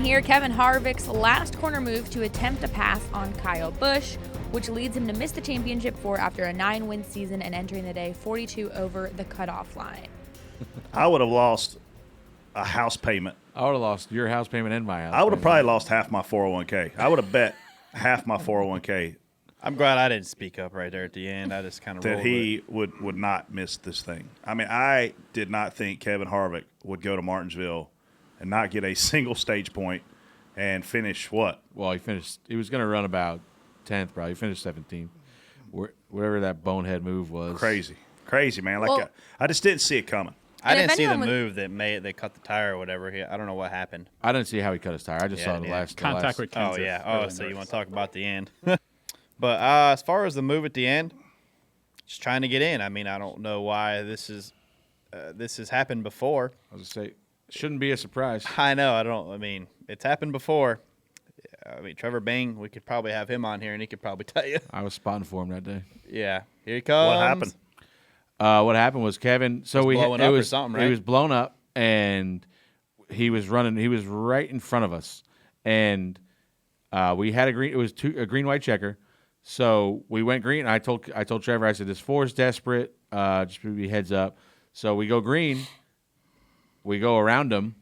And here, Kevin Harvick's last corner move to attempt a pass on Kyle Busch, which leads him to miss the championship after a 9-win season and entering the day 42 over the cutoff line. I would have lost a house payment. I would have lost your house payment and my house I would have payment. probably lost half my 401k. I would have bet half my 401k I'm glad I didn't speak up right there at the end. I just kind of that he would not miss this thing. I mean, I did not think Kevin Harvick would go to Martinsville and not get a single stage point and finish what? Well, he was going to run about 10th, probably. He finished 17th. Wherever that bonehead move was. Crazy, man. Like I just didn't see it coming. I didn't see the move that they cut the tire or whatever. I don't know what happened. I didn't see how he cut his tire. I just saw the last contact with Kansas. Oh yeah. Oh, so you want to talk about the end? But as far as the move at the end, just trying to get in. I mean, I don't know why this has happened before. I was going to say, shouldn't be a surprise. I know. I mean, it's happened before. I mean, Trevor Bing, we could probably have him on here, and he could probably tell you. I was spotting for him that day. Yeah. Here he comes. What happened? What happened was Kevin. So He was blown up, and he was running. He was right in front of us, and we had a green. It was a green-white checker. So we went green. I told Trevor, I said, this 4 is desperate. Just be heads up. So we go green. We go around them,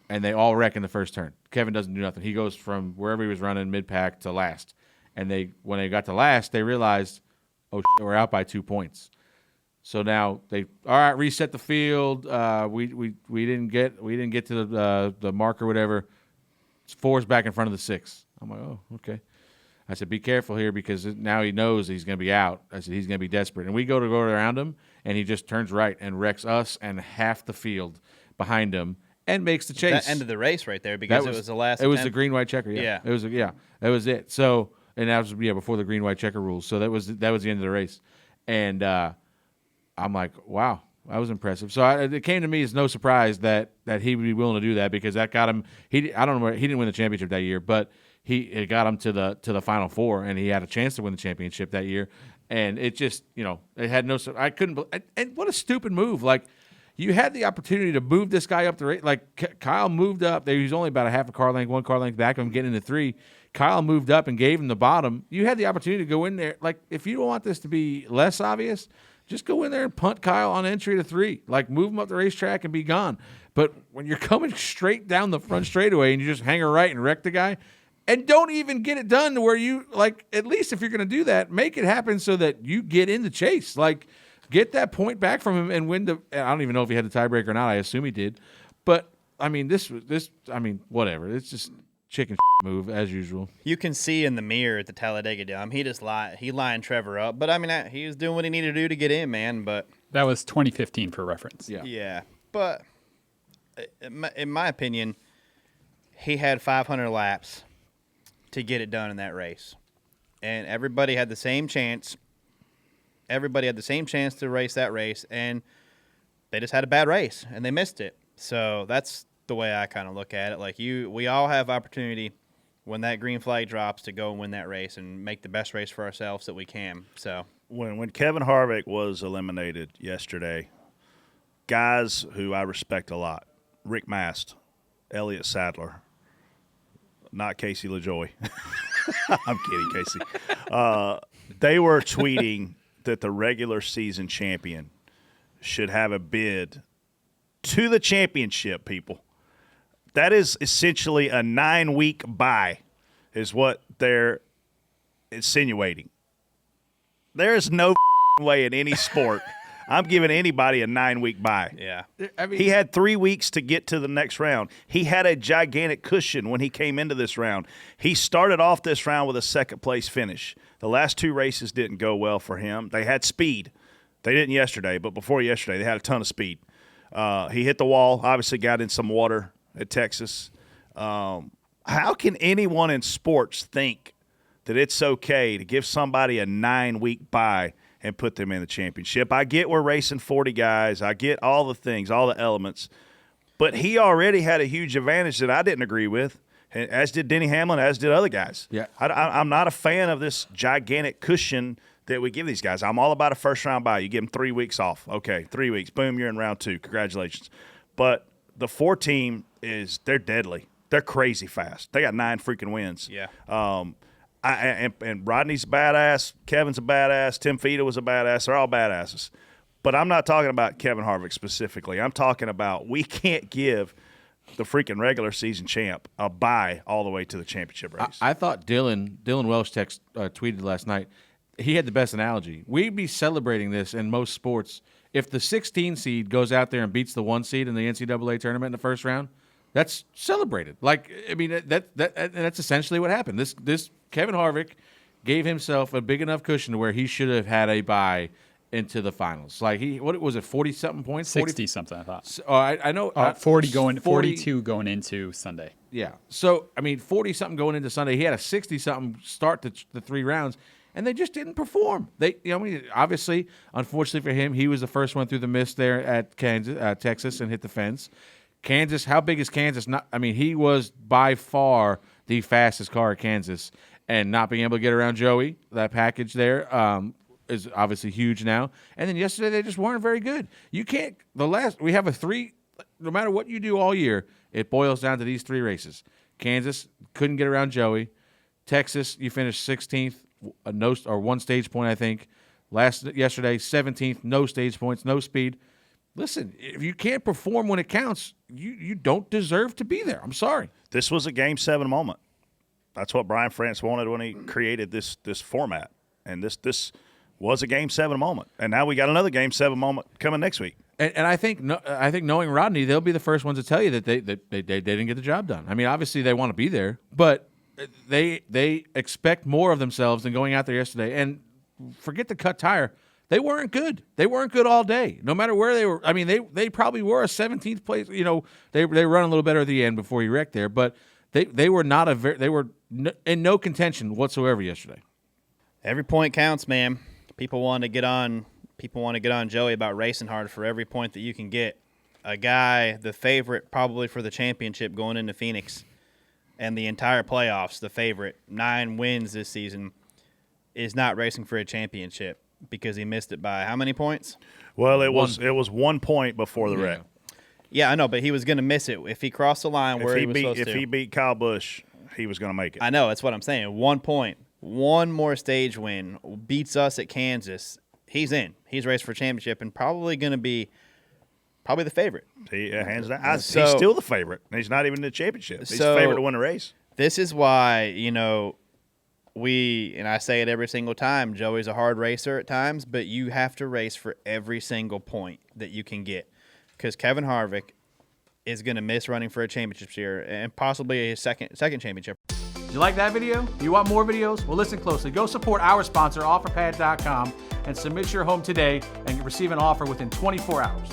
and they all wreck in the first turn. Kevin doesn't do nothing. He goes from wherever he was running mid-pack to last. And when they got to last, they realized, oh, we're out by 2 points. So now reset the field. We didn't get to the mark or whatever. 4's back in front of the 6. I'm like, oh, okay. I said, be careful here because now he knows he's going to be out. I said, he's going to be desperate. And we go around him, and he just turns right and wrecks us and half the field behind him and makes the chase. That ended the race right there because it was the last It was the green-white checker, yeah. That was it. So, and that was, before the green-white checker rules. So that was the end of the race. And I'm like, wow, that was impressive. So it came to me as no surprise that he would be willing to do that because that got him. I don't know, he didn't win the championship that year, but it got him to the Final Four, and he had a chance to win the championship that year. And it just, it had no. I couldn't. And what a stupid move! Like, you had the opportunity to move this guy up the race. Like Kyle moved up. He was only about a half a car length, 1 car length back of him getting into 3. Kyle moved up and gave him the bottom. You had the opportunity to go in there. Like, if you don't want this to be less obvious, just go in there and punt Kyle on entry to 3. Like, move him up the racetrack and be gone. But when you're coming straight down the front straightaway and you just hang a right and wreck the guy, and don't even get it done to where you, like, at least if you're going to do that, make it happen so that you get in the chase. Like, get that point back from him and win I don't even know if he had the tiebreaker or not. I assume he did. But, I mean, whatever. It's just chicken move as usual. You can see in the mirror at the Talladega Dome, he lined Trevor up. But, I mean, he was doing what he needed to do to get in, man. But that was 2015 for reference. Yeah. But, in my opinion, he had 500 laps to get it done in that race. And everybody had the same chance. Everybody had the same chance to race that race, and they just had a bad race, and they missed it. So that's the way I kind of look at it. Like, we all have opportunity when that green flag drops to go and win that race and make the best race for ourselves that we can. So when Kevin Harvick was eliminated yesterday, guys who I respect a lot, Rick Mast, Elliott Sadler, not Casey LaJoy. I'm kidding, Casey. They were tweeting that the regular season champion should have a bid to the championship, people. That is essentially a 9-week bye is what they're insinuating. There is no way in any sport I'm giving anybody a 9-week bye. Yeah. I mean, he had 3 weeks to get to the next round. He had a gigantic cushion when he came into this round. He started off this round with a second-place finish. The last 2 races didn't go well for him. They had speed. They didn't yesterday, but before yesterday, they had a ton of speed. He hit the wall, obviously got in some water at Texas. How can anyone in sports think that it's okay to give somebody a 9-week bye and put them in the championship? I get we're racing 40 guys. I get all the things, all the elements. But he already had a huge advantage that I didn't agree with, as did Denny Hamlin, as did other guys. Yeah. I'm not a fan of this gigantic cushion that we give these guys. I'm all about a first-round bye. You give them 3 weeks off. Okay, 3 weeks. Boom, you're in round 2. Congratulations. But the 4 team they're deadly. They're crazy fast. They got 9 freaking wins. Yeah. And Rodney's a badass. Kevin's a badass. Tim Feeder was a badass. They're all badasses. But I'm not talking about Kevin Harvick specifically. I'm talking about we can't give the freaking regular season champ a bye all the way to the championship race. I thought Dylan Welsh tweeted last night. He had the best analogy. We'd be celebrating this in most sports if the 16 seed goes out there and beats the 1 seed in the NCAA tournament in the first round. That's celebrated. Like, I mean, that's essentially what happened. This Kevin Harvick gave himself a big enough cushion to where he should have had a bye into the finals. Like, what was it, 40-something points? 60-something, I thought. So, I know. 42 going into Sunday. Yeah. So, I mean, 40-something going into Sunday. He had a 60-something start to the 3 rounds, and they just didn't perform. Obviously, unfortunately for him, he was the first one through the mist there at Texas and hit the fence. Kansas, how big is Kansas? He was by far the fastest car at Kansas, and not being able to get around Joey, that package there, is obviously huge now. And then yesterday they just weren't very good. You can't. We have a 3. No matter what you do all year, it boils down to these 3 races. Kansas couldn't get around Joey. Texas, you finished 16th, 1 stage point, I think. Yesterday, 17th, no stage points, no speed. Listen, if you can't perform when it counts, you don't deserve to be there. I'm sorry. This was a Game 7 moment. That's what Brian France wanted when he created this format. And this was a Game 7 moment. And now we got another Game 7 moment coming next week. And I think knowing Rodney, they'll be the first ones to tell you that they didn't get the job done. I mean, obviously they want to be there, but they expect more of themselves than going out there yesterday. And forget the cut tire. They weren't good. They weren't good all day, no matter where they were. I mean, they probably were a 17th place. They run a little better at the end before he wrecked there, but they were not in no contention whatsoever yesterday. Every point counts, man. People want to get on Joey about racing hard for every point that you can get. A guy, the favorite probably for the championship going into Phoenix, and the entire playoffs, the favorite, 9 wins this season, is not racing for a championship because he missed it by how many points? Well, it was 1 point before the wreck. Yeah, I know, but he was going to miss it if he crossed the line where he was supposed to. If he beat Kyle Busch, he was going to make it. I know, that's what I'm saying. 1 point, 1 more stage win, beats us at Kansas. He's in. He's raced for a championship and probably going to be the favorite. Hands down. He's still the favorite. He's not even in the championship. He's the favorite to win the race. This is why, and I say it every single time, Joey's a hard racer at times, but you have to race for every single point that you can get because Kevin Harvick is going to miss running for a championship here and possibly a second championship. Did you like that video? Do you want more videos? Well, listen closely. Go support our sponsor, OfferPad.com, and submit your home today and receive an offer within 24 hours.